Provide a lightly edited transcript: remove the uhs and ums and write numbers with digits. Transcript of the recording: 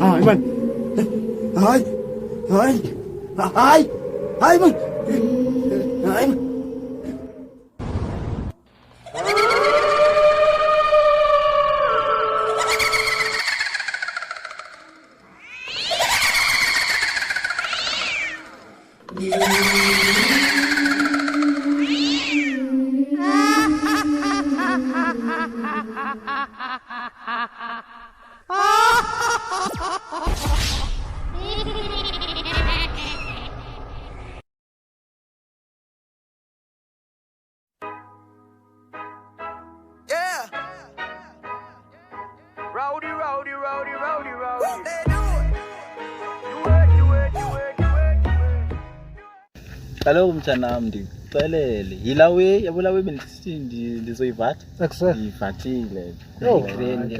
Hayi man. Hayi. Hayi. Hayi. Hayi man. Hayi man. Yeah. Rowdy, rowdy, rowdy, rowdy, rowdy. They do it. Kaloku mntanam ndikuxelele yilawe yabulawe bendizivatha Akusa. ndiyivathile Oh. igrand